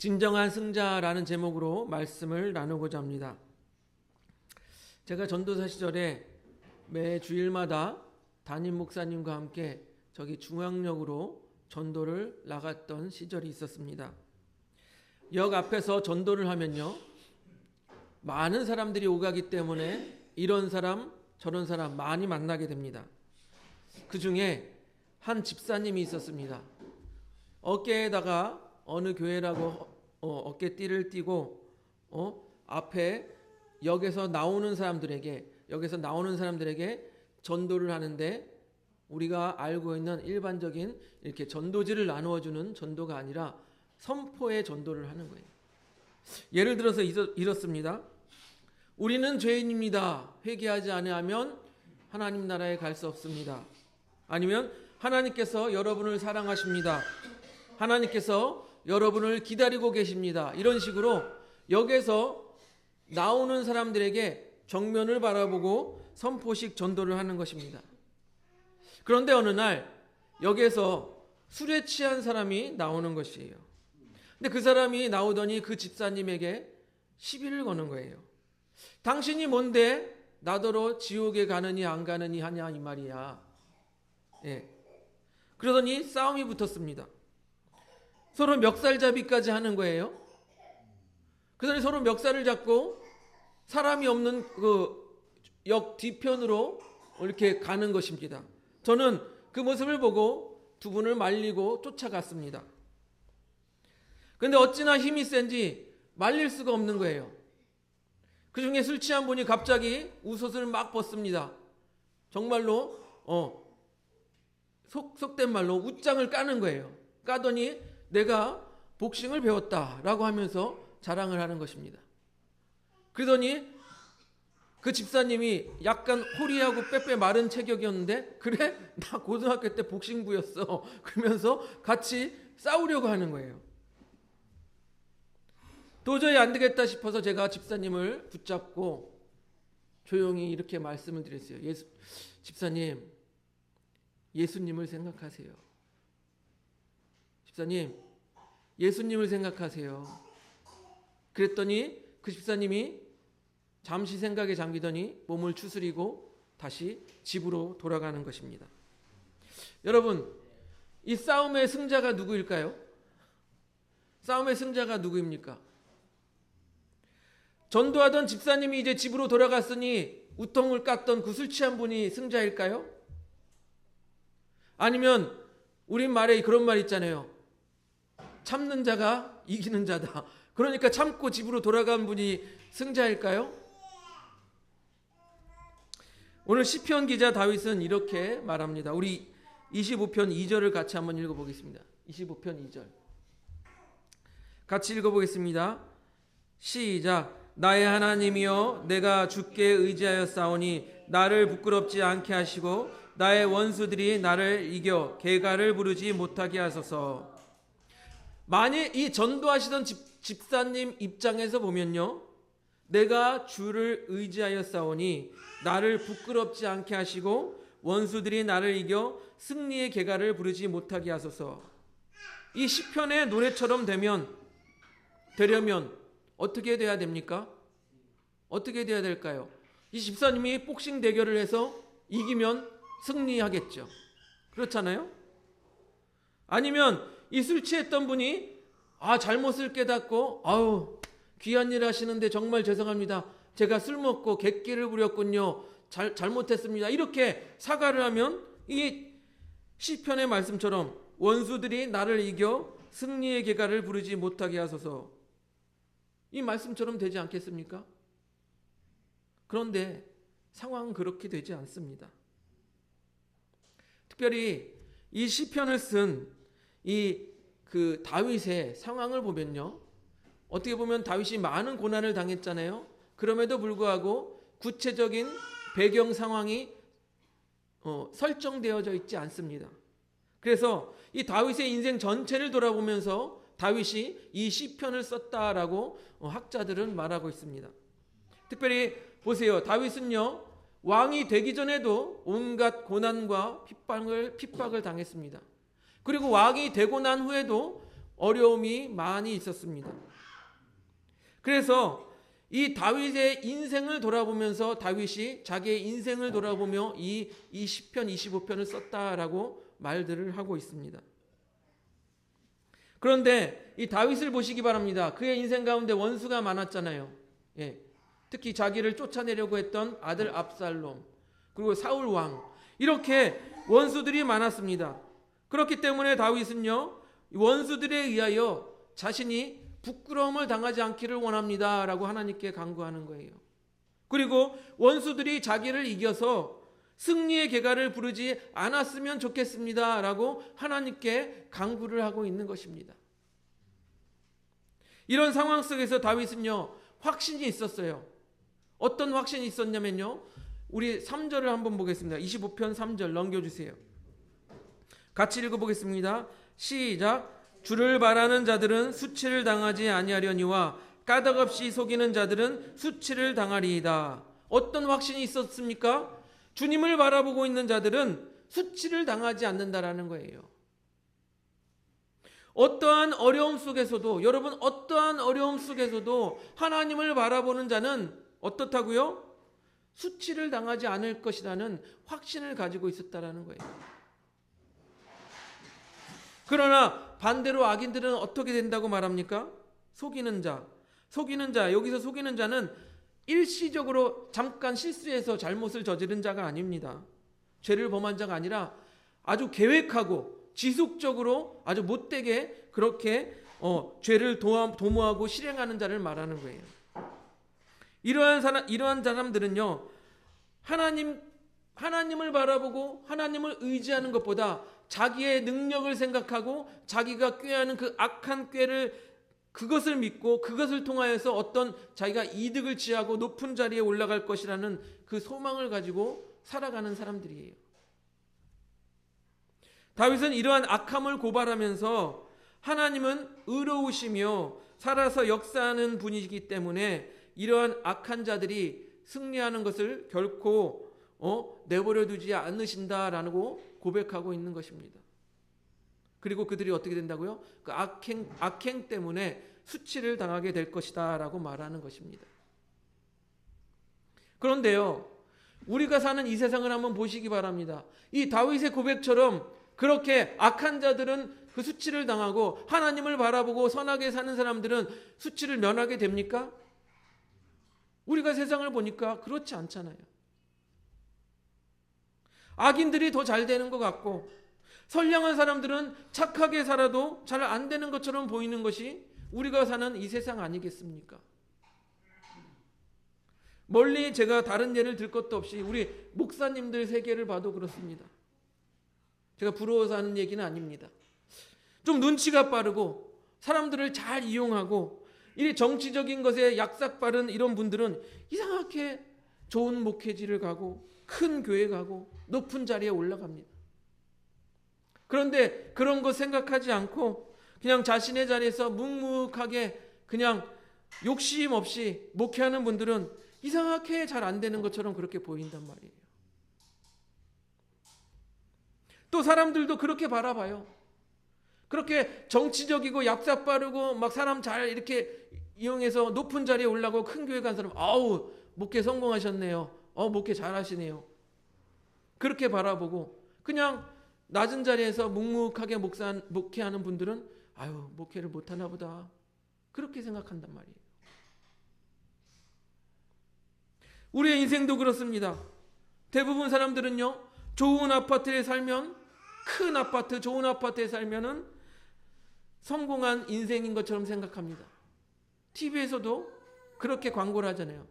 진정한 승자라는 제목으로 말씀을 나누고자 합니다. 제가 전도사 시절에 매 주일마다 담임 목사님과 함께 저기 중앙역으로 전도를 나갔던 시절이 있었습니다. 역 앞에서 전도를 하면요, 많은 사람들이 오가기 때문에 이런 사람 저런 사람 많이 만나게 됩니다. 그 중에 한 집사님이 있었습니다. 어깨에다가 어느 교회라고 어깨띠를 띠고 앞에 역에서 나오는 사람들에게 전도를 하는데, 우리가 알고 있는 일반적인 이렇게 전도지를 나누어 주는 전도가 아니라 선포의 전도를 하는 거예요. 예를 들어서 이렇습니다. 우리는 죄인입니다. 회개하지 아니하면 하나님 나라에 갈 수 없습니다. 아니면 하나님께서 여러분을 사랑하십니다. 하나님께서 여러분을 기다리고 계십니다. 이런 식으로 역에서 나오는 사람들에게 정면을 바라보고 선포식 전도를 하는 것입니다. 그런데 어느 날 역에서 술에 취한 사람이 나오는 것이에요. 근데 그 사람이 나오더니 그 집사님에게 시비를 거는 거예요. 당신이 뭔데 나더러 지옥에 가느니 안 가느니 하냐, 이 말이야. 그러더니 싸움이 붙었습니다. 서로 멱살잡이까지 하는 거예요. 그러더니 서로 멱살을 잡고 사람이 없는 그 역 뒤편으로 이렇게 가는 것입니다. 저는 그 모습을 보고 두 분을 말리고 쫓아갔습니다. 그런데 어찌나 힘이 센지 말릴 수가 없는 거예요. 그 중에 술 취한 분이 갑자기 웃옷을 막 벗습니다. 정말로 속된 말로 웃장을 까는 거예요. 까더니 내가 복싱을 배웠다라고 하면서 자랑을 하는 것입니다. 그러더니 그 집사님이 약간 호리하고 빼빼 마른 체격이었는데, 그래? 나 고등학교 때 복싱부였어. 그러면서 같이 싸우려고 하는 거예요. 도저히 안 되겠다 싶어서 제가 집사님을 붙잡고 조용히 이렇게 말씀을 드렸어요. 집사님, 예수님을 생각하세요. 집사님, 예수님을 생각하세요. 그랬더니 그 집사님이 잠시 생각에 잠기더니 몸을 추스리고 다시 집으로 돌아가는 것입니다. 여러분, 이 싸움의 승자가 누구일까요? 싸움의 승자가 누구입니까? 전도하던 집사님이 이제 집으로 돌아갔으니 우통을 깠던 그 술 취한 분이 승자일까요? 아니면 우린 말에 그런 말 있잖아요. 참는 자가 이기는 자다. 그러니까 참고 집으로 돌아간 분이 승자일까요? 오늘 시편 기자 다윗은 이렇게 말합니다. 우리 25편 2절을 같이 한번 읽어보겠습니다. 25편 2절 같이 읽어보겠습니다. 시작. 나의 하나님이여, 내가 주께 의지하였사오니 나를 부끄럽지 않게 하시고 나의 원수들이 나를 이겨 개가를 부르지 못하게 하소서. 만일 이 전도하시던 집사님 입장에서 보면요, 내가 주를 의지하였사오니 나를 부끄럽지 않게 하시고 원수들이 나를 이겨 승리의 개가를 부르지 못하게 하소서. 이 시편의 노래처럼 되려면 어떻게 돼야 됩니까? 어떻게 돼야 될까요? 이 집사님이 복싱 대결을 해서 이기면 승리하겠죠. 그렇잖아요? 아니면 이 술 취했던 분이 잘못을 깨닫고 귀한 일 하시는데 정말 죄송합니다. 제가 술 먹고 객기를 부렸군요. 잘못했습니다. 이렇게 사과를 하면 이 시편의 말씀처럼 원수들이 나를 이겨 승리의 개가를 부르지 못하게 하소서. 이 말씀처럼 되지 않겠습니까? 그런데 상황은 그렇게 되지 않습니다. 특별히 이 시편을 쓴 그 다윗의 상황을 보면요, 어떻게 보면 다윗이 많은 고난을 당했잖아요. 그럼에도 불구하고 구체적인 배경 상황이 설정되어져 있지 않습니다. 그래서 이 다윗의 인생 전체를 돌아보면서 다윗이 이 시편을 썼다라고 학자들은 말하고 있습니다. 특별히 보세요. 다윗은요, 왕이 되기 전에도 온갖 고난과 핍박을 당했습니다. 그리고 왕이 되고 난 후에도 어려움이 많이 있었습니다. 그래서 이 다윗의 인생을 돌아보면서 다윗이 자기의 인생을 돌아보며 이 시편 25편을 썼다라고 말들을 하고 있습니다. 그런데 이 다윗을 보시기 바랍니다. 그의 인생 가운데 원수가 많았잖아요. 예. 특히 자기를 쫓아내려고 했던 아들 압살롬, 그리고 사울 왕, 이렇게 원수들이 많았습니다. 그렇기 때문에 다윗은요, 원수들에 의하여 자신이 부끄러움을 당하지 않기를 원합니다 라고 하나님께 간구하는 거예요. 그리고 원수들이 자기를 이겨서 승리의 계가를 부르지 않았으면 좋겠습니다 라고 하나님께 간구를 하고 있는 것입니다. 이런 상황 속에서 다윗은요, 확신이 있었어요. 어떤 확신이 있었냐면요, 우리 3절을 한번 보겠습니다. 25편 3절 넘겨주세요. 같이 읽어보겠습니다. 시작. 주를 바라는 자들은 수치를 당하지 아니하려니와 까닭없이 속이는 자들은 수치를 당하리이다. 어떤 확신이 있었습니까? 주님을 바라보고 있는 자들은 수치를 당하지 않는다라는 거예요. 어떠한 어려움 속에서도, 여러분 어떠한 어려움 속에서도 하나님을 바라보는 자는 어떻다고요? 수치를 당하지 않을 것이라는 확신을 가지고 있었다라는 거예요. 그러나 반대로 악인들은 어떻게 된다고 말합니까? 속이는 자, 여기서 속이는 자는 일시적으로 잠깐 실수해서 잘못을 저지른 자가 아닙니다. 죄를 범한 자가 아니라 아주 계획하고 지속적으로 아주 못되게 그렇게 죄를 도모하고 실행하는 자를 말하는 거예요. 이러한 사람들은요, 하나님을 바라보고 하나님을 의지하는 것보다 자기의 능력을 생각하고 자기가 꾀하는 그 악한 꾀를, 그것을 믿고 그것을 통하여서 어떤 자기가 이득을 취하고 높은 자리에 올라갈 것이라는 그 소망을 가지고 살아가는 사람들이에요. 다윗은 이러한 악함을 고발하면서 하나님은 의로우시며 살아서 역사하는 분이기 때문에 이러한 악한 자들이 승리하는 것을 결코 내버려 두지 않으신다라고 고백하고 있는 것입니다. 그리고 그들이 어떻게 된다고요? 그 악행 때문에 수치를 당하게 될 것이다 라고 말하는 것입니다. 그런데요, 우리가 사는 이 세상을 한번 보시기 바랍니다. 이 다윗의 고백처럼 그렇게 악한 자들은 그 수치를 당하고 하나님을 바라보고 선하게 사는 사람들은 수치를 면하게 됩니까? 우리가 세상을 보니까 그렇지 않잖아요. 악인들이 더 잘 되는 것 같고 선량한 사람들은 착하게 살아도 잘 안 되는 것처럼 보이는 것이 우리가 사는 이 세상 아니겠습니까? 멀리 제가 다른 예를 들 것도 없이 우리 목사님들 세계를 봐도 그렇습니다. 제가 부러워서 하는 얘기는 아닙니다. 좀 눈치가 빠르고 사람들을 잘 이용하고 이 정치적인 것에 약삭 빠른 이런 분들은 이상하게 좋은 목회지를 가고 큰 교회 가고 높은 자리에 올라갑니다. 그런데 그런 거 생각하지 않고 그냥 자신의 자리에서 묵묵하게 그냥 욕심 없이 목회하는 분들은 이상하게 잘 안 되는 것처럼 그렇게 보인단 말이에요. 또 사람들도 그렇게 바라봐요. 그렇게 정치적이고 얍삽 빠르고 막 사람 잘 이렇게 이용해서 높은 자리에 올라가고 큰 교회 간 사람, 아우 목회 성공하셨네요. 목회 잘하시네요. 그렇게 바라보고 그냥 낮은 자리에서 묵묵하게 목회하는 분들은 아유 목회를 못하나 보다 그렇게 생각한단 말이에요. 우리의 인생도 그렇습니다. 대부분 사람들은요, 좋은 아파트에 살면, 큰 아파트, 좋은 아파트에 살면은 성공한 인생인 것처럼 생각합니다. TV에서도 그렇게 광고를 하잖아요.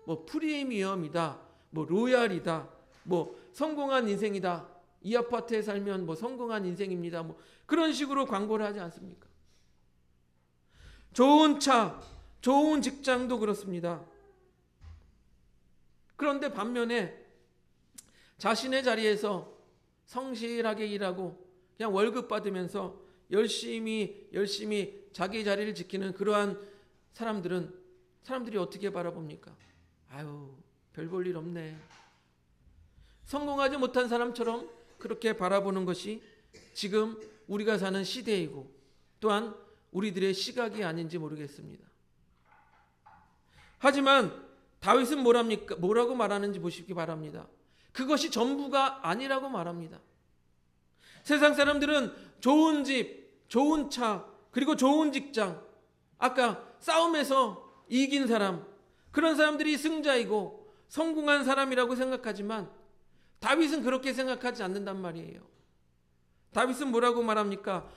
뭐 프리미엄이다, 뭐 로얄이다, 뭐 성공한 인생이다. 이 아파트에 살면 뭐 성공한 인생입니다. 뭐 그런 식으로 광고를 하지 않습니까? 좋은 차, 좋은 직장도 그렇습니다. 그런데 반면에 자신의 자리에서 성실하게 일하고 그냥 월급 받으면서 열심히 자기 자리를 지키는 그러한 사람들이 어떻게 바라봅니까? 아유, 별 볼 일 없네. 성공하지 못한 사람처럼 그렇게 바라보는 것이 지금 우리가 사는 시대이고 또한 우리들의 시각이 아닌지 모르겠습니다. 하지만 다윗은 뭐라고 말하는지 보시기 바랍니다. 그것이 전부가 아니라고 말합니다. 세상 사람들은 좋은 집, 좋은 차, 그리고 좋은 직장, 아까 싸움에서 이긴 사람, 그런 사람들이 승자이고 성공한 사람이라고 생각하지만 다윗은 그렇게 생각하지 않는단 말이에요. 다윗은 뭐라고 말합니까?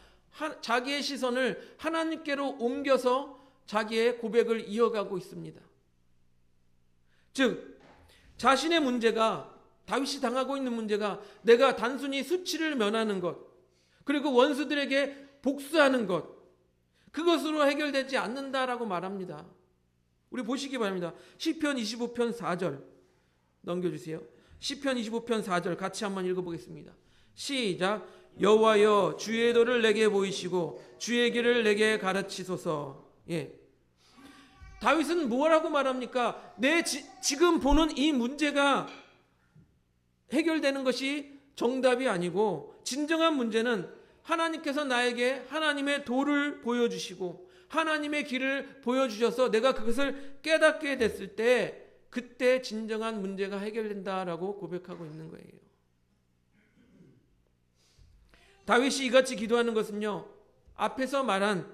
자기의 시선을 하나님께로 옮겨서 자기의 고백을 이어가고 있습니다. 즉 자신의 문제가, 다윗이 당하고 있는 문제가 내가 단순히 수치를 면하는 것, 그리고 원수들에게 복수하는 것, 그것으로 해결되지 않는다라고 말합니다. 우리 보시기 바랍니다. 시편 25편 4절 넘겨주세요. 시편 25편 4절 같이 한번 읽어보겠습니다. 시작. 여호와여 주의 도를 내게 보이시고 주의 길을 내게 가르치소서. 다윗은 뭐라고 말합니까? 지금 보는 이 문제가 해결되는 것이 정답이 아니고 진정한 문제는 하나님께서 나에게 하나님의 도를 보여주시고 하나님의 길을 보여주셔서 내가 그것을 깨닫게 됐을 때 그때 진정한 문제가 해결된다라고 고백하고 있는 거예요. 다윗이 이같이 기도하는 것은요, 앞에서 말한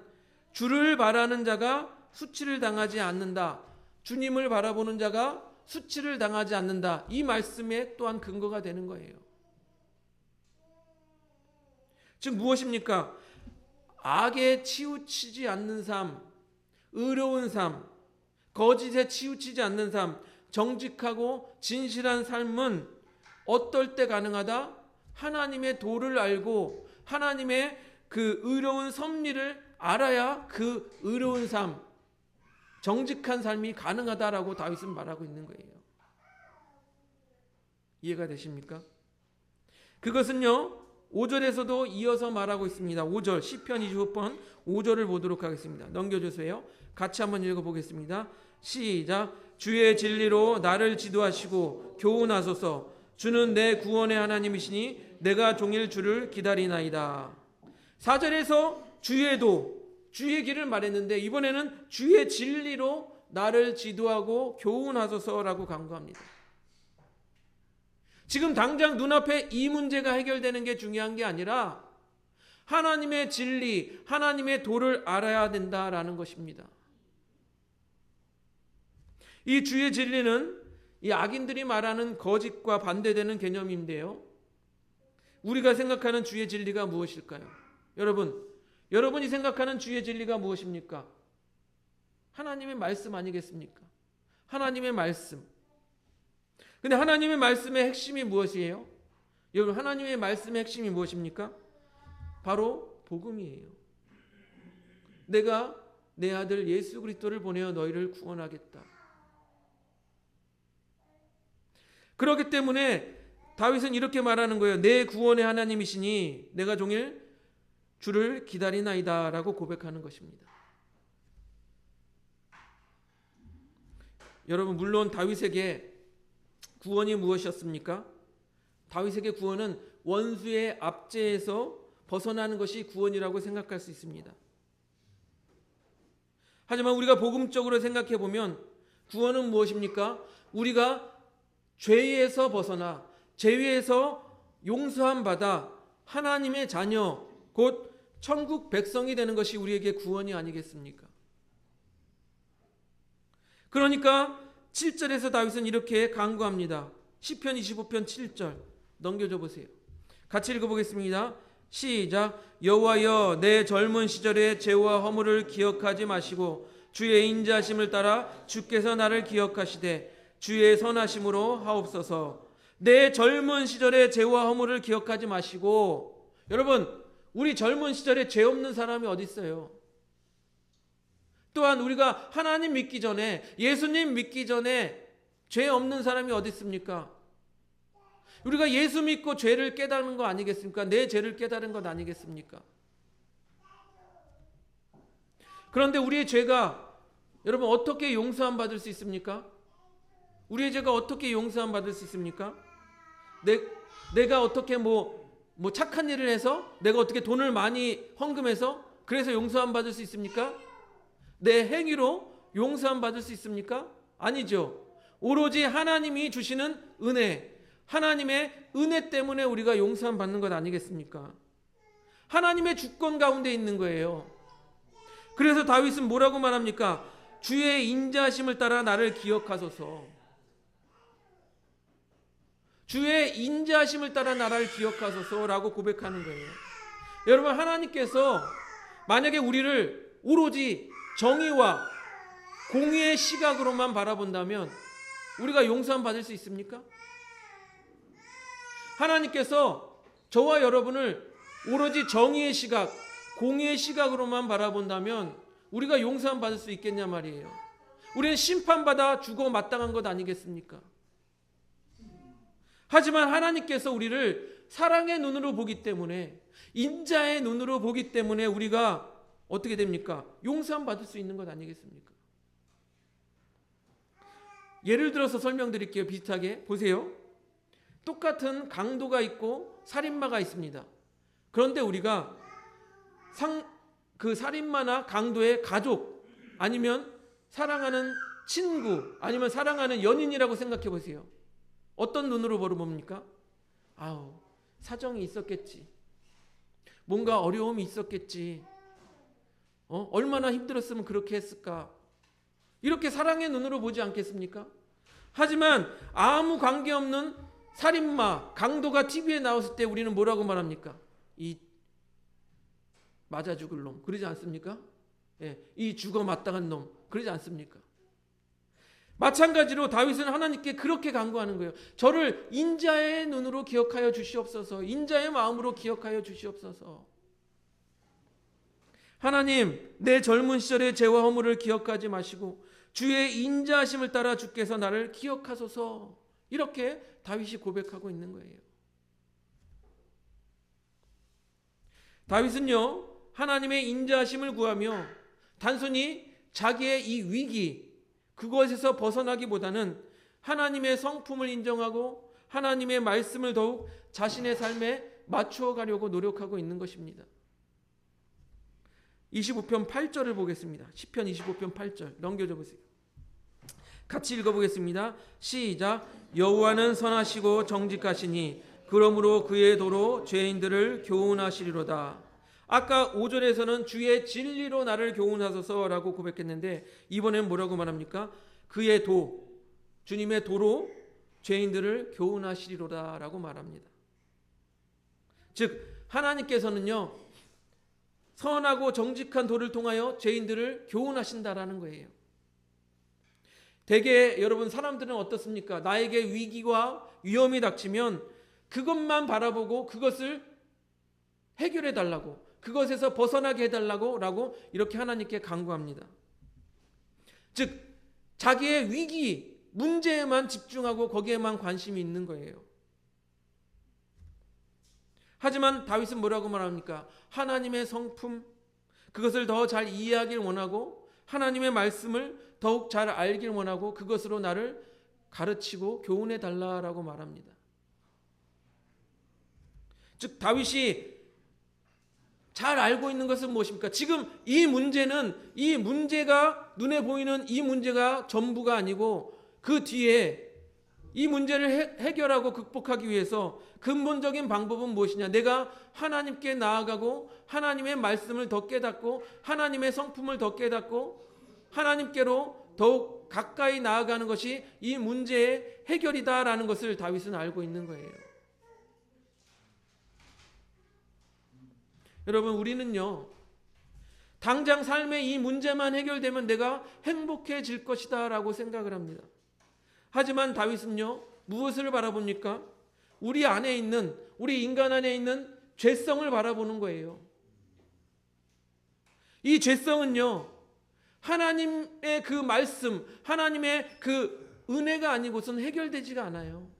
주를 바라는 자가 수치를 당하지 않는다, 주님을 바라보는 자가 수치를 당하지 않는다, 이 말씀에 또한 근거가 되는 거예요. 즉 무엇입니까? 악에 치우치지 않는 삶, 의로운 삶, 거짓에 치우치지 않는 삶, 정직하고 진실한 삶은 어떨 때 가능하다? 하나님의 도를 알고 하나님의 그 의로운 섭리를 알아야 그 의로운 삶, 정직한 삶이 가능하다라고 다윗은 말하고 있는 거예요. 이해가 되십니까? 그것은요 5절에서도 이어서 말하고 있습니다. 5절 시편 25편 5절을 보도록 하겠습니다. 넘겨주세요. 같이 한번 읽어보겠습니다. 시작. 주의 진리로 나를 지도하시고 교훈하소서. 주는 내 구원의 하나님이시니 내가 종일 주를 기다리나이다. 4절에서 주의 도, 주의 길을 말했는데 이번에는 주의 진리로 나를 지도하고 교훈하소서라고 강구합니다. 지금 당장 눈앞에 이 문제가 해결되는 게 중요한 게 아니라 하나님의 진리, 하나님의 도를 알아야 된다라는 것입니다. 이 주의 진리는 이 악인들이 말하는 거짓과 반대되는 개념인데요. 우리가 생각하는 주의 진리가 무엇일까요? 여러분이 생각하는 주의 진리가 무엇입니까? 하나님의 말씀 아니겠습니까? 하나님의 말씀. 근데 하나님의 말씀의 핵심이 무엇이에요? 여러분, 하나님의 말씀의 핵심이 무엇입니까? 바로 복음이에요. 내가 내 아들 예수 그리스도를 보내어 너희를 구원하겠다. 그렇기 때문에 다윗은 이렇게 말하는 거예요. 내 구원의 하나님이시니 내가 종일 주를 기다리나이다 라고 고백하는 것입니다. 여러분, 물론 다윗에게 구원이 무엇이었습니까? 다윗에게 구원은 원수의 압제에서 벗어나는 것이 구원이라고 생각할 수 있습니다. 하지만 우리가 복음적으로 생각해 보면 구원은 무엇입니까? 우리가 죄에서 벗어나 죄에서 용서함 받아 하나님의 자녀 곧 천국 백성이 되는 것이 우리에게 구원이 아니겠습니까? 그러니까 7절에서 다윗은 이렇게 간구합니다. 시편 25편 7절 넘겨줘 보세요. 같이 읽어보겠습니다. 시작. 여호와여 내 젊은 시절의 죄와 허물을 기억하지 마시고 주의 인자하심을 따라 주께서 나를 기억하시되 주의 선하심으로 하옵소서. 내 젊은 시절의 죄와 허물을 기억하지 마시고, 여러분 우리 젊은 시절에 죄 없는 사람이 어디 있어요? 또한 우리가 하나님 믿기 전에, 예수님 믿기 전에 죄 없는 사람이 어디 있습니까? 우리가 예수 믿고 죄를 깨달은 거 아니겠습니까? 내 죄를 깨달은 것 아니겠습니까? 그런데 우리의 죄가 여러분 어떻게 용서함 받을 수 있습니까? 우리의 죄가 어떻게 용서함 받을 수 있습니까? 내가 어떻게 뭐 착한 일을 해서, 내가 어떻게 돈을 많이 헌금해서 그래서 용서함 받을 수 있습니까? 내 행위로 용서함 받을 수 있습니까? 아니죠. 오로지 하나님이 주시는 은혜, 하나님의 은혜 때문에 우리가 용서함 받는 것 아니겠습니까? 하나님의 주권 가운데 있는 거예요. 그래서 다윗은 뭐라고 말합니까? 주의 인자하심을 따라 나를 기억하소서. 주의 인자하심을 따라 나를 기억하소서라고 고백하는 거예요. 여러분, 하나님께서 만약에 우리를 오로지 정의와 공의의 시각으로만 바라본다면 우리가 용서함 받을 수 있습니까? 하나님께서 저와 여러분을 오로지 정의의 시각, 공의의 시각으로만 바라본다면 우리가 용서함 받을 수 있겠냐 말이에요. 우리는 심판받아 죽어 마땅한 것 아니겠습니까? 하지만 하나님께서 우리를 사랑의 눈으로 보기 때문에, 인자의 눈으로 보기 때문에 우리가 어떻게 됩니까? 용서함 받을 수 있는 것 아니겠습니까? 예를 들어서 설명드릴게요. 비슷하게 보세요. 똑같은 강도가 있고 살인마가 있습니다. 그런데 우리가 그 살인마나 강도의 가족, 아니면 사랑하는 친구, 아니면 사랑하는 연인이라고 생각해 보세요. 어떤 눈으로 보릅니까? 아우, 사정이 있었겠지. 뭔가 어려움이 있었겠지. 얼마나 힘들었으면 그렇게 했을까? 이렇게 사랑의 눈으로 보지 않겠습니까? 하지만 아무 관계없는 살인마, 강도가 TV에 나왔을 때 우리는 뭐라고 말합니까? 이 맞아 죽을 놈, 그러지 않습니까? 예, 이 죽어 마땅한 놈, 그러지 않습니까? 마찬가지로 다윗은 하나님께 그렇게 간구하는 거예요. 저를 인자의 눈으로 기억하여 주시옵소서. 인자의 마음으로 기억하여 주시옵소서. 하나님, 내 젊은 시절의 죄와 허물을 기억하지 마시고 주의 인자하심을 따라 주께서 나를 기억하소서. 이렇게 다윗이 고백하고 있는 거예요. 다윗은요, 하나님의 인자하심을 구하며 단순히 자기의 이 위기, 그것에서 벗어나기보다는 하나님의 성품을 인정하고 하나님의 말씀을 더욱 자신의 삶에 맞추어 가려고 노력하고 있는 것입니다. 25편 8절을 보겠습니다. 시편 25편 8절 넘겨줘 보세요. 같이 읽어보겠습니다. 시작. 여호와는 선하시고 정직하시니 그러므로 그의 도로 죄인들을 교훈하시리로다. 아까 5절에서는 주의 진리로 나를 교훈하소서라고 고백했는데 이번엔 뭐라고 말합니까? 그의 도, 주님의 도로 죄인들을 교훈하시리로다라고 말합니다. 즉 하나님께서는요, 선하고 정직한 도를 통하여 죄인들을 교훈하신다라는 거예요. 대개 여러분, 사람들은 어떻습니까? 나에게 위기와 위험이 닥치면 그것만 바라보고 그것을 해결해 달라고, 그것에서 벗어나게 해달라고 라고 이렇게 하나님께 간구합니다. 즉 자기의 위기, 문제에만 집중하고 거기에만 관심이 있는 거예요. 하지만 다윗은 뭐라고 말합니까? 하나님의 성품, 그것을 더 잘 이해하길 원하고 하나님의 말씀을 더욱 잘 알길 원하고 그것으로 나를 가르치고 교훈해 달라라고 말합니다. 즉 다윗이 잘 알고 있는 것은 무엇입니까? 지금 이 문제는, 이 문제가 눈에 보이는 이 문제가 전부가 아니고 그 뒤에 이 문제를 해결하고 극복하기 위해서 근본적인 방법은 무엇이냐? 내가 하나님께 나아가고 하나님의 말씀을 더 깨닫고 하나님의 성품을 더 깨닫고 하나님께로 더욱 가까이 나아가는 것이 이 문제의 해결이다라는 것을 다윗은 알고 있는 거예요. 여러분, 우리는요, 당장 삶의 이 문제만 해결되면 내가 행복해질 것이다 라고 생각을 합니다. 하지만 다윗은요, 무엇을 바라봅니까? 우리 안에 있는, 우리 인간 안에 있는 죄성을 바라보는 거예요. 이 죄성은요, 하나님의 그 말씀, 하나님의 그 은혜가 아니고선 해결되지가 않아요.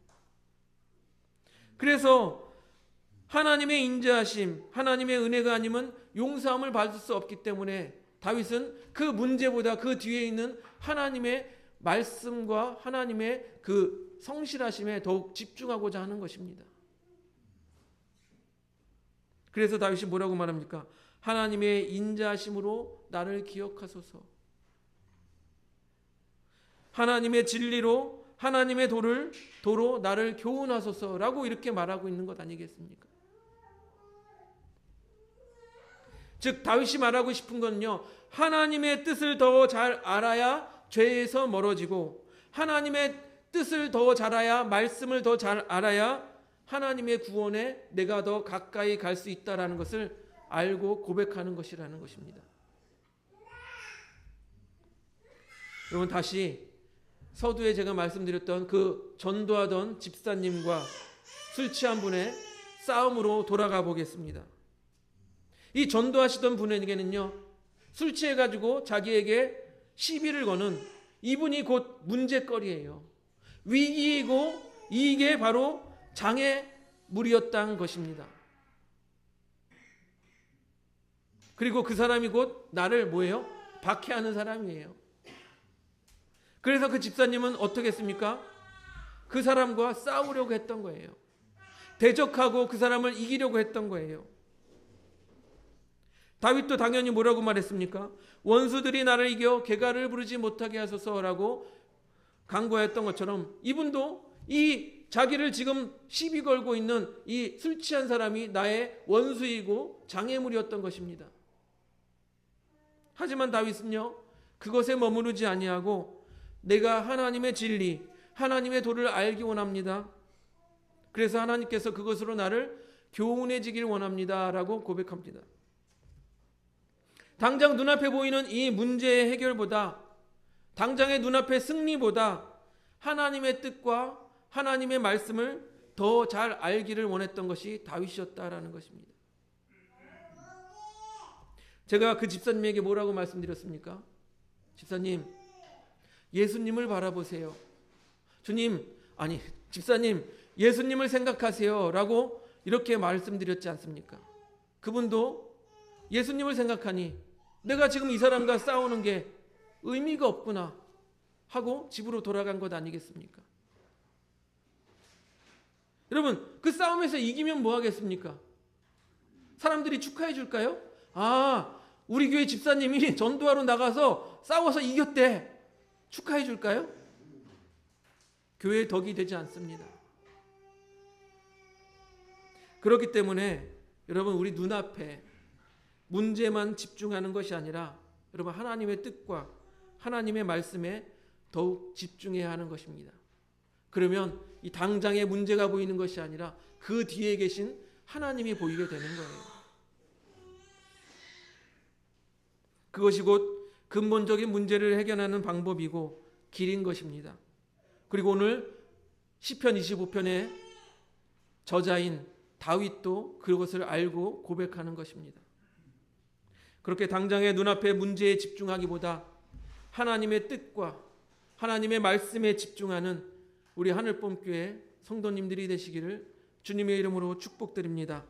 그래서 하나님의 인자하심, 하나님의 은혜가 아니면 용서함을 받을 수 없기 때문에 다윗은 그 문제보다 그 뒤에 있는 하나님의 말씀과 하나님의 그 성실하심에 더욱 집중하고자 하는 것입니다. 그래서 다윗이 뭐라고 말합니까? 하나님의 인자하심으로 나를 기억하소서. 하나님의 진리로 하나님의 도로 나를 교훈하소서라고 이렇게 말하고 있는 것 아니겠습니까? 즉 다윗이 말하고 싶은 건요, 하나님의 뜻을 더 잘 알아야 죄에서 멀어지고, 하나님의 뜻을 더 잘 알아야, 말씀을 더 잘 알아야 하나님의 구원에 내가 더 가까이 갈 수 있다라는 것을 알고 고백하는 것이라는 것입니다. 여러분, 다시 서두에 제가 말씀드렸던 그 전도하던 집사님과 술 취한 분의 싸움으로 돌아가 보겠습니다. 이 전도하시던 분에게는요, 술 취해가지고 자기에게 시비를 거는 이분이 곧 문제거리예요. 위기이고 이게 바로 장애물이었다는 것입니다. 그리고 그 사람이 곧 나를 뭐예요? 박해하는 사람이에요. 그래서 그 집사님은 어떻게 했습니까? 그 사람과 싸우려고 했던 거예요. 대적하고 그 사람을 이기려고 했던 거예요. 다윗도 당연히 뭐라고 말했습니까? 원수들이 나를 이겨 개가를 부르지 못하게 하소서라고 간구했던 것처럼 이분도 이 자기를 지금 시비 걸고 있는 이 술 취한 사람이 나의 원수이고 장애물이었던 것입니다. 하지만 다윗은요, 그것에 머무르지 아니하고 내가 하나님의 진리, 하나님의 도를 알기 원합니다. 그래서 하나님께서 그것으로 나를 교훈해지길 원합니다 라고 고백합니다. 당장 눈앞에 보이는 이 문제의 해결보다, 당장의 눈앞의 승리보다 하나님의 뜻과 하나님의 말씀을 더 잘 알기를 원했던 것이 다윗이었다라는 것입니다. 제가 그 집사님에게 뭐라고 말씀드렸습니까? 집사님, 예수님을 바라보세요. 집사님, 예수님을 생각하세요 라고 이렇게 말씀드렸지 않습니까? 그분도 예수님을 생각하니 내가 지금 이 사람과 싸우는 게 의미가 없구나 하고 집으로 돌아간 것 아니겠습니까? 여러분, 그 싸움에서 이기면 뭐 하겠습니까? 사람들이 축하해 줄까요? 우리 교회 집사님이 전도하러 나가서 싸워서 이겼대. 축하해 줄까요? 교회의 덕이 되지 않습니다. 그렇기 때문에 여러분, 우리 눈앞에 문제만 집중하는 것이 아니라 여러분, 하나님의 뜻과 하나님의 말씀에 더욱 집중해야 하는 것입니다. 그러면 이 당장의 문제가 보이는 것이 아니라 그 뒤에 계신 하나님이 보이게 되는 거예요. 그것이 곧 근본적인 문제를 해결하는 방법이고 길인 것입니다. 그리고 오늘 시편 25편의 저자인 다윗도 그것을 알고 고백하는 것입니다. 그렇게 당장의 눈앞의 문제에 집중하기보다 하나님의 뜻과 하나님의 말씀에 집중하는 우리 하늘봄교회 성도님들이 되시기를 주님의 이름으로 축복드립니다.